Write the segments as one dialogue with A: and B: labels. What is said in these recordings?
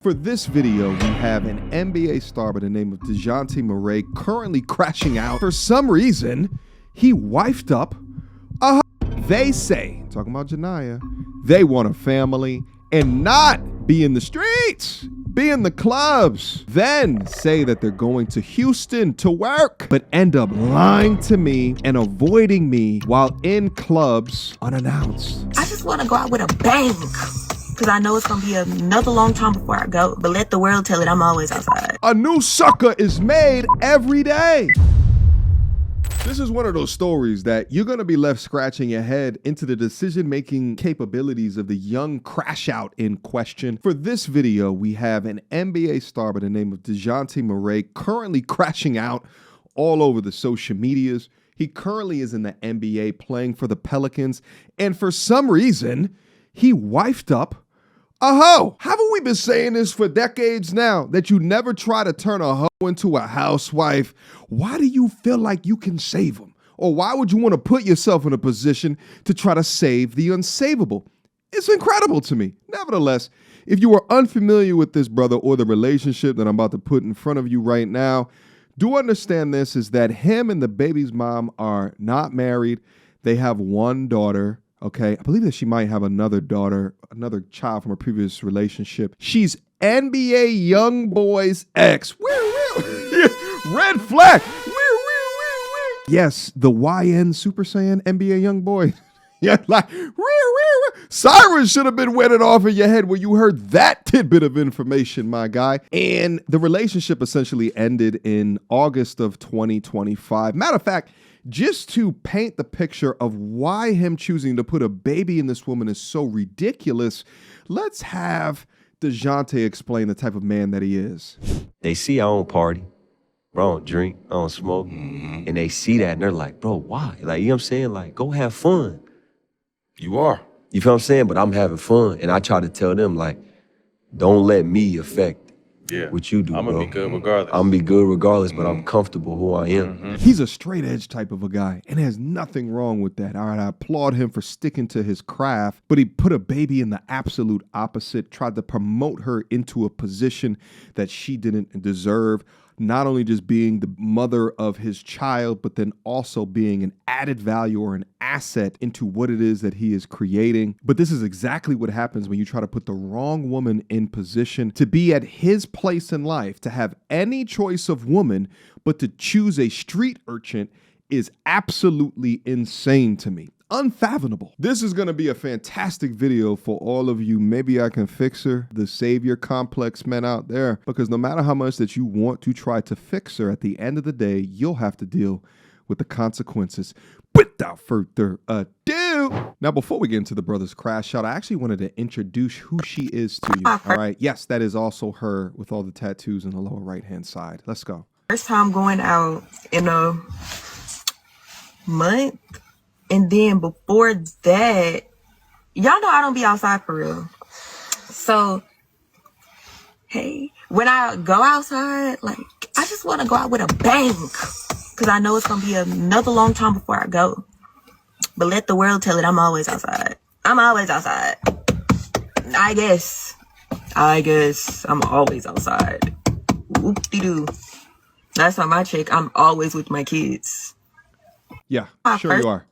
A: For this video, we have an NBA star by the name of DeJounte Murray currently crashing out. For some reason, he wifed up a They say, talking about Janiyah, they want a family and not be in the streets, be in the clubs. Then say that they're going to Houston to work, but end up lying to me and avoiding me while in clubs unannounced.
B: I just want to go out with a bang. Because I know it's going to be another long time before I go. But let the world tell it, I'm always outside.
A: A new sucker is made every day. This is one of those stories that you're going to be left scratching your head into the decision-making capabilities of the young crash out in question. For this video, we have an NBA star by the name of DeJounte Murray currently crashing out all over the social medias. He currently is in the NBA playing for the Pelicans. And for some reason, he wifed up a hoe. Haven't we been saying this for decades now, that you never try to turn a hoe into a housewife? Why do you feel like you can save them? Or why would you want to put yourself in a position to try to save the unsavable? It's incredible to me. Nevertheless, if you are unfamiliar with this brother or the relationship that I'm about to put in front of you right now, do understand this is that him and the baby's mom are not married. They have one daughter. Okay, I believe that she might have another daughter, another child from a previous relationship. She's NBA YoungBoy's ex. Red flag. Yes, the YN Super Saiyan NBA YoungBoy. Yeah, like, Cyrus should have been wetted off in your head when you heard that tidbit of information, my guy. And the relationship essentially ended in August of 2025. Matter of fact, just to paint the picture of why him choosing to put a baby in this woman is so ridiculous, let's have DeJounte explain the type of man that he is.
C: They see I don't party, bro, I don't drink, I don't smoke, and they see that and they're like, bro, why? Like, you know what I'm saying? Like, go have fun.
D: You are.
C: You feel what I'm saying? But I'm having fun, and I try to tell them, like, don't let me affect what you do,
D: I'm
C: bro.
D: gonna be good regardless.
C: I'm gonna be good regardless, but I'm comfortable who I am.
A: He's a straight edge type of a guy, and there's nothing wrong with that. All right, I applaud him for sticking to his craft, but he put a baby in the absolute opposite, tried to promote her into a position that she didn't deserve. Not only just being the mother of his child, but then also being an added value or an asset into what it is that he is creating. But this is exactly what happens when you try to put the wrong woman in position to be at his place in life, to have any choice of woman, but to choose a street urchin is absolutely insane to me. Unfathomable. This is going to be a fantastic video for all of you Maybe I Can Fix Her, the savior complex men out there, because no matter how much that you want to try to fix her, at the end of the day, you'll have to deal with the consequences. Without further ado, now before we get into the brother's crash out, I actually wanted to introduce who she is to you. All right. Yes, that is also her with all the tattoos in the lower right-hand side. Let's go.
B: First time going out in a month. And then before that, y'all know I don't be outside for real. So, hey, when I go outside, like, I just want to go out with a bang. Because I know it's going to be another long time before I go. But let the world tell it, I'm always outside. I'm always outside. I guess I'm always outside. Whoop-de-doo. That's why my chick, I'm always with my kids.
A: Yeah, sure you are.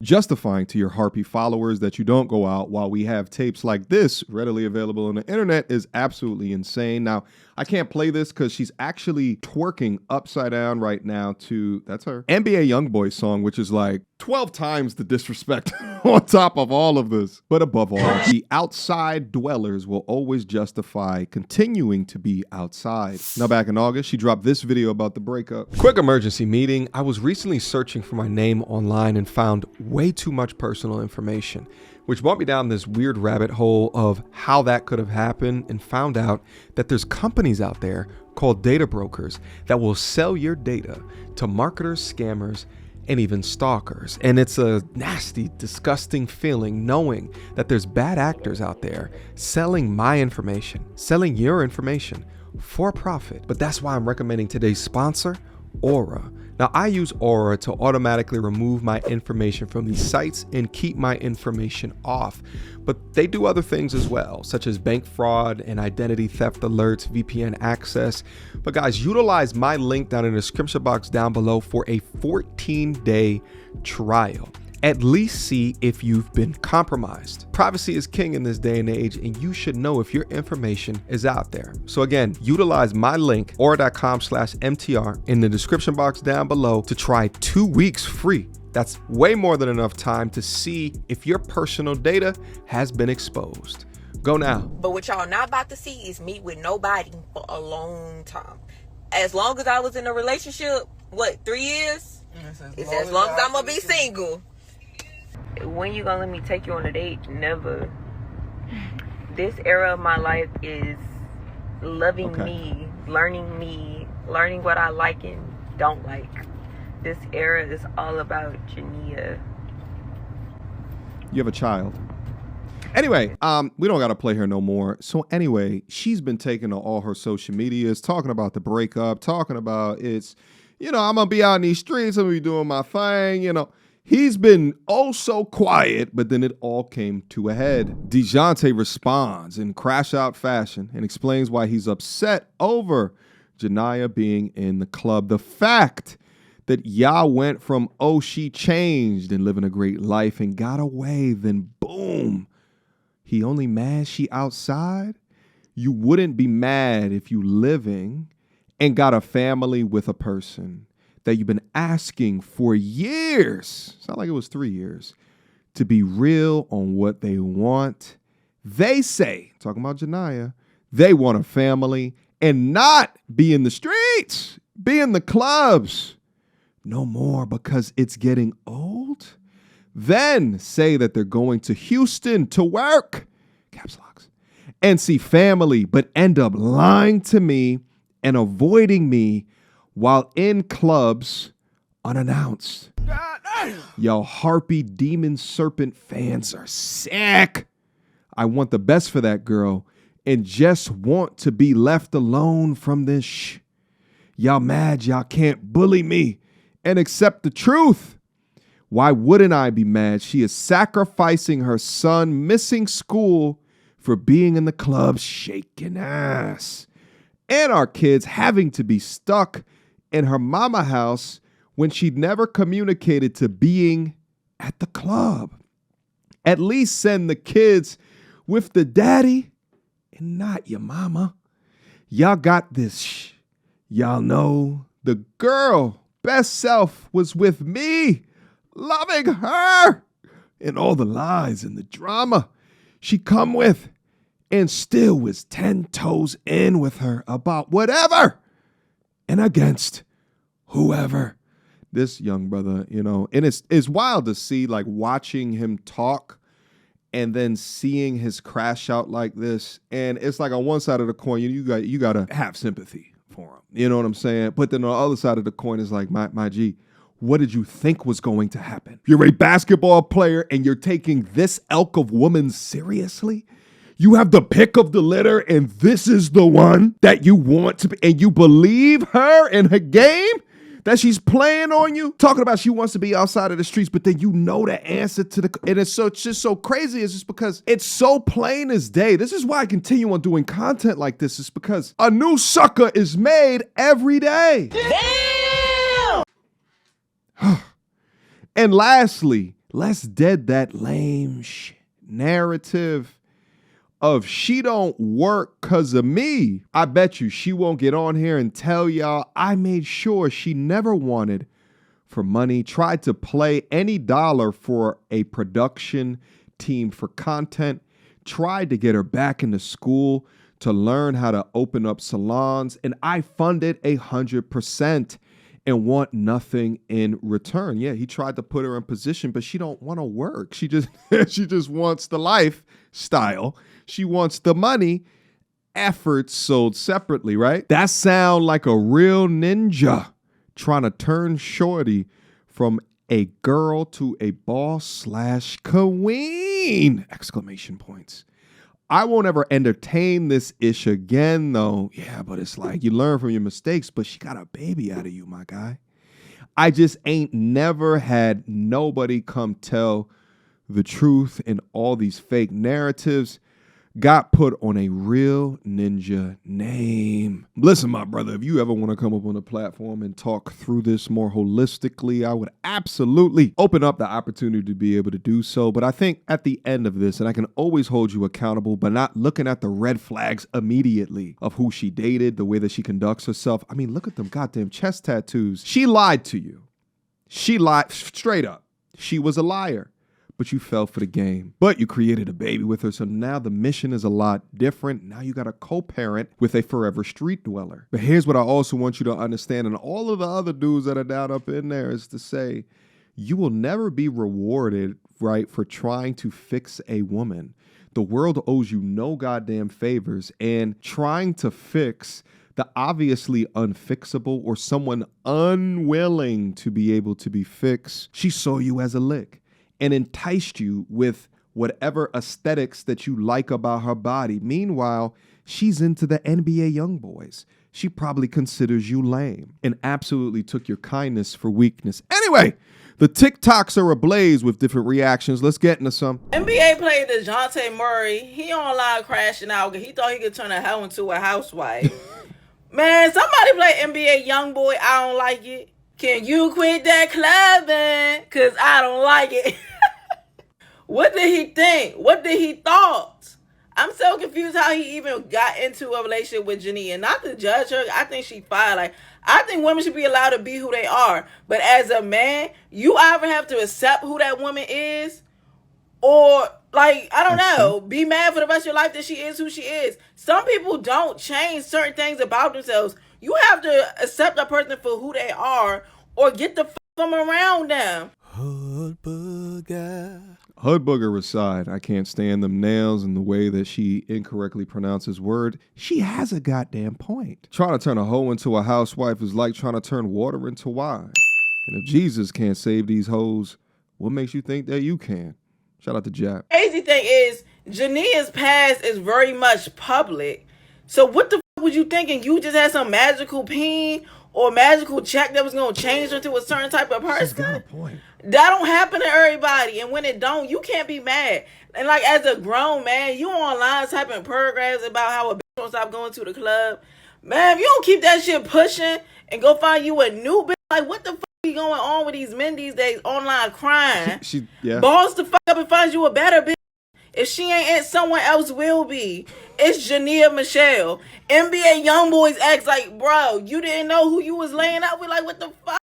A: Justifying to your Harpy followers that you don't go out while we have tapes like this readily available on the internet is absolutely insane. Now, I can't play this because she's actually twerking upside down right now to, that's her, NBA YoungBoy song, which is like 12 times the disrespect on top of all of this. But above all, the outside dwellers will always justify continuing to be outside. Now, back in August, she dropped this video about the breakup. Quick emergency meeting. I was recently searching for my name online and found way too much personal information, which brought me down this weird rabbit hole of how that could have happened, and found out that there's companies out there called data brokers that will sell your data to marketers, scammers, and even stalkers. And it's a nasty, disgusting feeling knowing that there's bad actors out there selling my information, selling your information for profit. But that's why I'm recommending today's sponsor, Aura. Now, I use Aura to automatically remove my information from these sites and keep my information off. But they do other things as well, such as bank fraud and identity theft alerts, VPN access. But guys, utilize my link down in the description box down below for a 14-day trial. At least see if you've been compromised. Privacy is king in this day and age, and you should know if your information is out there. So again, utilize my link, aura.com/MTR, in the description box down below to try 2 weeks free. That's way more than enough time to see if your personal data has been exposed. Go now.
B: But what y'all not about to see is me with nobody for a long time. As long as I was in a relationship, 3 years? It's as long as I'm gonna be single. When you gonna let me take you on a date? Never. This era of my life is loving me, learning what I like and don't like. This era is all about Jania.
A: You have a child. Anyway, we don't gotta play her no more. So anyway, she's been taking to all her social medias, talking about the breakup, talking about I'm gonna be out in these streets, I'm gonna be doing my thing, He's been oh so quiet, but then it all came to a head. DeJounte responds in crash out fashion and explains why he's upset over Jania being in the club. The fact that y'all went from, oh, she changed and living a great life and got away, then boom, he only mad she outside? You wouldn't be mad if you living and got a family with a person that you've been asking for years, sound like it was 3 years, to be real on what they want. They say, talking about Jania, they want a family and not be in the streets, be in the clubs. No more because it's getting old. Then say that they're going to Houston to work, caps locks, and see family, but end up lying to me and avoiding me while in clubs unannounced. Yo, Harpy Demon Serpent fans are sick. I want the best for that girl and just want to be left alone from this Y'all mad y'all can't bully me and accept the truth. Why wouldn't I be mad? She is sacrificing her son, missing school for being in the club, shaking ass. And our kids having to be stuck in her mama house when she'd never communicated to being at the club. At least send the kids with the daddy and not your mama. Y'all got this. Y'all know the girl best self was with me, loving her, and all the lies and the drama she come with, and still was 10 toes in with her about whatever and against whoever. This young brother, and it's wild to see, like, watching him talk and then seeing his crash out like this. And it's like on one side of the coin, you gotta have sympathy for him. You know what I'm saying? But then on the other side of the coin is like, my G, what did you think was going to happen? You're a basketball player and you're taking this elk of woman seriously? You have the pick of the litter and this is the one that you want to be, and you believe her in her game? That she's playing on you, talking about she wants to be outside of the streets, but then you know the answer to and it's just so crazy. It's just because it's so plain as day. This is why I continue on doing content like this. It's because a new sucker is made every day. Damn! And lastly, let's dead that lame narrative of she don't work because of me. I bet you she won't get on here and tell y'all I made sure she never wanted for money, tried to play any dollar for a production team for content, tried to get her back into school to learn how to open up salons, and I funded 100% and want nothing in return. Yeah, he tried to put her in position, but she don't want to work. She just she just wants the lifestyle. She wants the money, efforts sold separately, right? That sound like a real ninja trying to turn shorty from a girl to a boss / queen! Exclamation points. I won't ever entertain this ish again, though. Yeah, but it's like you learn from your mistakes, but she got a baby out of you, my guy. I just ain't never had nobody come tell the truth, and all these fake narratives got put on a real ninja name. Listen, my brother, if you ever want to come up on the platform and talk through this more holistically, I would absolutely open up the opportunity to be able to do so. But I think at the end of this, and I can always hold you accountable, but not looking at the red flags immediately of who she dated, the way that she conducts herself. I mean, look at them goddamn chest tattoos. She lied to you. She lied straight up. She was a liar. But you fell for the game. But you created a baby with her, so now the mission is a lot different. Now you got a co-parent with a forever street dweller. But here's what I also want you to understand, and all of the other dudes that are down up in there, is to say, you will never be rewarded, right, for trying to fix a woman. The world owes you no goddamn favors, and trying to fix the obviously unfixable or someone unwilling to be able to be fixed, she saw you as a lick and enticed you with whatever aesthetics that you like about her body. Meanwhile, she's into the NBA YoungBoys. She probably considers you lame and absolutely took your kindness for weakness. Anyway, the TikToks are ablaze with different reactions. Let's get into some.
E: NBA player DeJounte Murray, he online crashing out because he thought he could turn a hoe into a housewife. Man, somebody play NBA YoungBoy. I don't like it. Can you quit that clubbing? Because I don't like it. What did he think? What did he thought? I'm so confused how he even got into a relationship with Jenny. And not to judge her, I think she fine. Like, I think women should be allowed to be who they are. But as a man, you either have to accept who that woman is, or, like, I don't know, be mad for the rest of your life that she is who she is. Some people don't change certain things about themselves. You have to accept a person for who they are, or get the from around them.
A: Hood booger. Hood booger aside, I can't stand them nails and the way that she incorrectly pronounces word. She has a goddamn point. Trying to turn a hoe into a housewife is like trying to turn water into wine. And if Jesus can't save these hoes, what makes you think that you can? Shout out to Jap.
E: Crazy thing is, Jania's past is very much public. So what the fuck was you thinking? You just had some magical pin or magical check that was going to change her to a certain type of person?
A: She's got a point.
E: That don't happen to everybody. And when it don't, you can't be mad. And like, as a grown man, you online typing paragraphs about how a bitch won't stop going to the club. Man, if you don't keep that shit pushing and go find you a new bitch, like, what the fuck be going on with these men these days online crying?
A: Yeah.
E: Balls the fuck up and find you a better bitch. If she ain't it, someone else will be. It's Jania Michelle. NBA YoungBoys acts like, bro, you didn't know who you was laying out with? Like, what the fuck?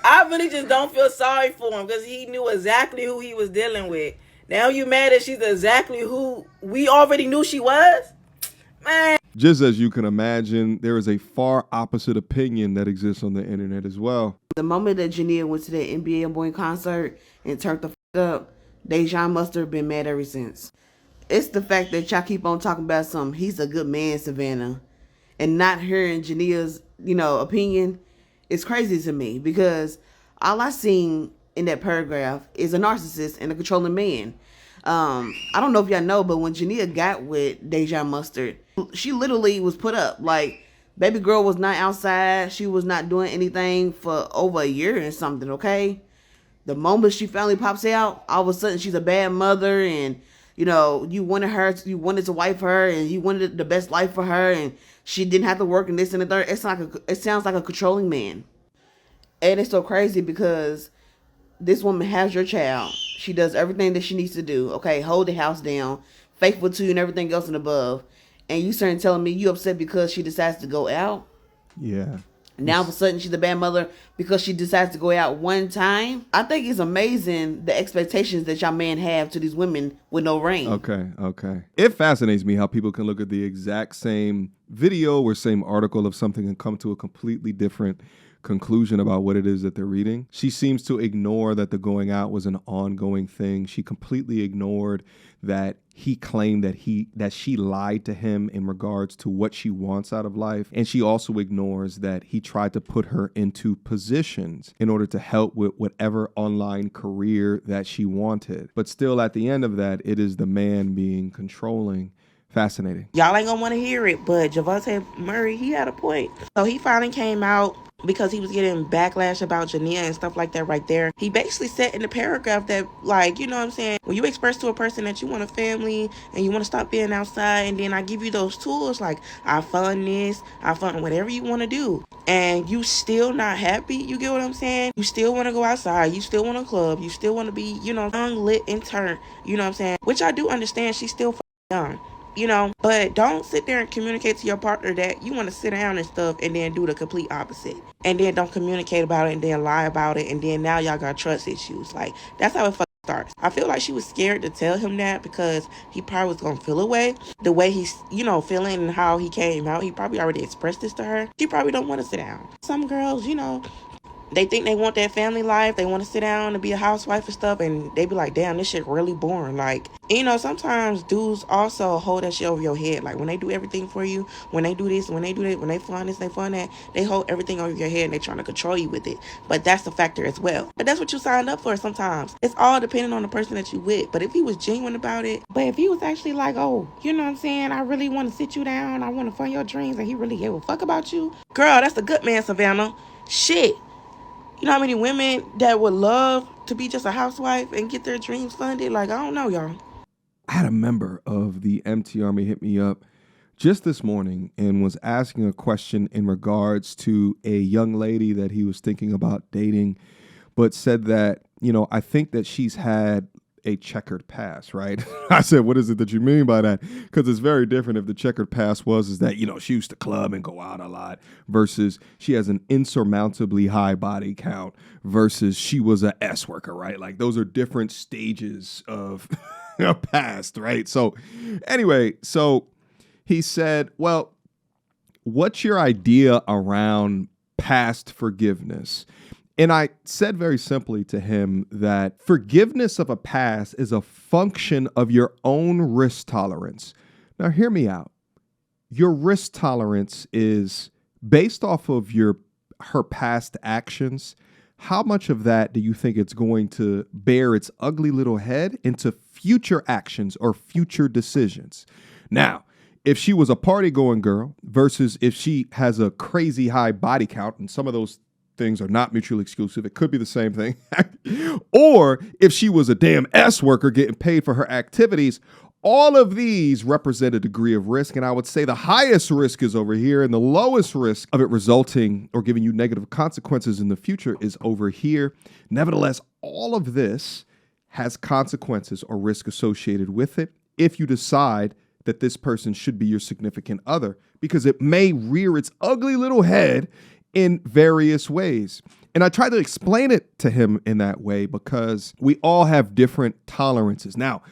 E: I really just don't feel sorry for him because he knew exactly who he was dealing with. Now you mad that she's exactly who we already knew she was? Man.
A: Just as you can imagine, there is a far opposite opinion that exists on the internet as well.
F: The moment that Jania went to that NBA Boy concert and turned the up, Dejan must have been mad ever since. It's the fact that y'all keep on talking about he's a good man, Savannah, and not hearing Jania's, opinion. It's crazy to me because all I seen in that paragraph is a narcissist and a controlling man. I don't know if y'all know, but when Jania got with Dejan Mustard, she literally was put up. Like, baby girl was not outside. She was not doing anything for over a year and something, okay? The moment she finally pops out, all of a sudden she's a bad mother and, you wanted to wife her and you wanted the best life for her and she didn't have to work and this and the third. It sounds like a controlling man. And it's so crazy because this woman has your child. She does everything that she needs to do. Okay, hold the house down, faithful to you and everything else and above. And you starting telling me you upset because she decides to go out?
A: Yeah.
F: Now all of a sudden she's a bad mother because she decides to go out one time. I think it's amazing the expectations that y'all men have to these women with no ring.
A: Okay. It fascinates me how people can look at the exact same video or same article of something and come to a completely different conclusion about what it is that they're reading. She seems to ignore that the going out was an ongoing thing. She completely ignored that he claimed that she lied to him in regards to what she wants out of life. And she also ignores that he tried to put her into positions in order to help with whatever online career that she wanted. But still, at the end of that, it is the man being controlling. Fascinating.
G: Y'all ain't gonna want to hear it, but Javante Murray, he had a point. So he finally came out because he was getting backlash about Jania and stuff like that right there. He basically said in the paragraph that, like, you know what I'm saying, when you express to a person that you want a family and you want to stop being outside, and then I give you those tools, like I fund this, I fund whatever you want to do, and you still not happy, you get what I'm saying? You still want to go outside, you still want a club, you still want to be, you know, young, lit, and turned, you know what I'm saying? Which I do understand, she's still young. You know, but don't sit there and communicate to your partner that you want to sit down and stuff and then do the complete opposite. And then don't communicate about it and then lie about it. And then now y'all got trust issues. Like, that's how it fucking starts. I feel like she was scared to tell him that because he probably was going to feel away. The way he's, you know, feeling and how he came out, he probably already expressed this to her. She probably don't want to sit down. Some girls, you know, they think they want that family life. They want to sit down and be a housewife and stuff. And they be like, damn, this shit really boring. Like, you know, sometimes dudes also hold that shit over your head. Like, when they do everything for you, when they do this, when they do that, when they fund this, they fund that, they hold everything over your head and they trying to control you with it. But that's a factor as well. But that's what you signed up for sometimes. It's all depending on the person that you with. But if he was genuine about it, but if he was actually like, oh, you know what I'm saying, I really want to sit you down, I want to fund your dreams, and he really gave a fuck about you, girl, that's a good man, Savannah. Shit. You know how many women that would love to be just a housewife and get their dreams funded? Like, I don't know, y'all.
A: I had a member of the MT Army hit me up just this morning and was asking a question in regards to a young lady that he was thinking about dating, but said that, you know, I think that she's had a checkered past, right? I said, what is it that you mean by that? Because it's very different if the checkered past is that, you know, she used to club and go out a lot versus she has an insurmountably high body count versus she was a S worker, right? Like those are different stages of a past, right? So anyway, so he said, well, what's your idea around past forgiveness? And I said very simply to him that forgiveness of a past is a function of your own risk tolerance. Now, hear me out. Your risk tolerance is based off of her past actions. How much of that do you think it's going to bear its ugly little head into future actions or future decisions? Now, if she was a party-going girl versus if she has a crazy high body count, and some of those things are not mutually exclusive. It could be the same thing. Or if she was a damn S worker getting paid for her activities, all of these represent a degree of risk. And I would say the highest risk is over here and the lowest risk of it resulting or giving you negative consequences in the future is over here. Nevertheless, all of this has consequences or risk associated with it if you decide that this person should be your significant other, because it may rear its ugly little head in various ways. And I try to explain it to him in that way because we all have different tolerances. Now,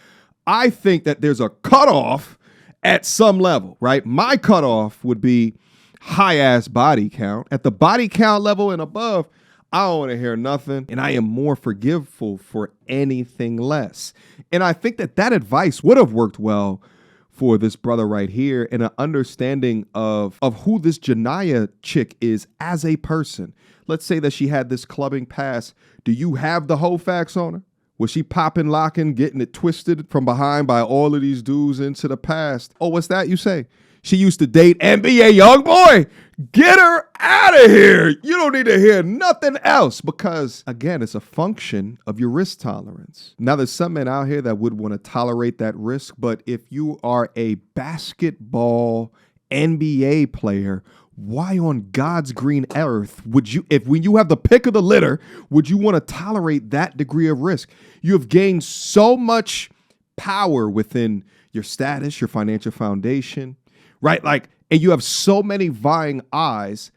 A: I think that there's a cutoff at some level, right? My cutoff would be high ass body count. At the body count level and above, I don't want to hear nothing. And I am more forgiveful for anything less. And I think that that advice would have worked well for this brother right here and an understanding of who this Janiyah chick is as a person. Let's say that she had this clubbing past. Do you have the whole facts on her? Was she popping, locking, getting it twisted from behind by all of these dudes into the past? Oh, what's that you say? She used to date NBA YoungBoy. Get her out of here. You don't need to hear nothing else because, again, it's a function of your risk tolerance. Now, there's some men out here that would want to tolerate that risk, but if you are a basketball NBA player, why on God's green earth would you, when you have the pick of the litter, would you want to tolerate that degree of risk? You have gained so much power within your status, your financial foundation, right? Like, and you have so many vying eyes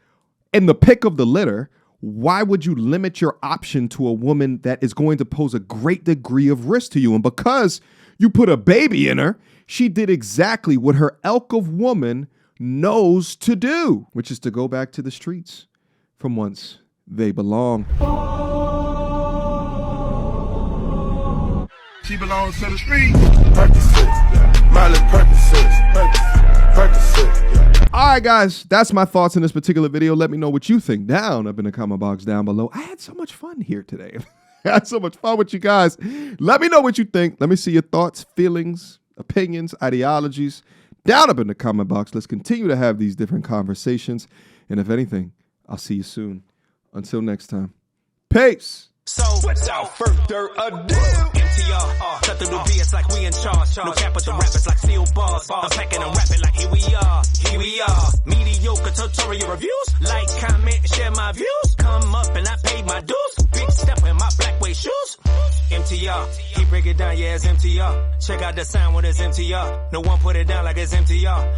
A: in the pick of the litter. Why would you limit your option to a woman that is going to pose a great degree of risk to you? And because you put a baby in her, she did exactly what her elk of woman knows to do, which is to go back to the streets from whence they belong.
H: She belongs to the street. Percocets, Miley Percocets.
A: All right, guys, that's my thoughts in this particular video. Let me know what you think down up in the comment box down below. I had so much fun here today. I had so much fun with you guys. Let me know what you think. Let me see your thoughts, feelings, opinions, ideologies down up in the comment box. Let's continue to have these different conversations. And if anything, I'll see you soon. Until next time. Peace.
I: So, without further ado, MTR, cut through the BS like we in charge. No cap with the rappers like steel bars. I'm packing and rapping like here we are. Mediocre tutorial reviews. Like, comment, share my views. Come up and I paid my dues. Big step in my black way shoes. MTR, he break it down, yeah, it's MTR. Check out the sound when it's MTR. No one put it down like it's MTR.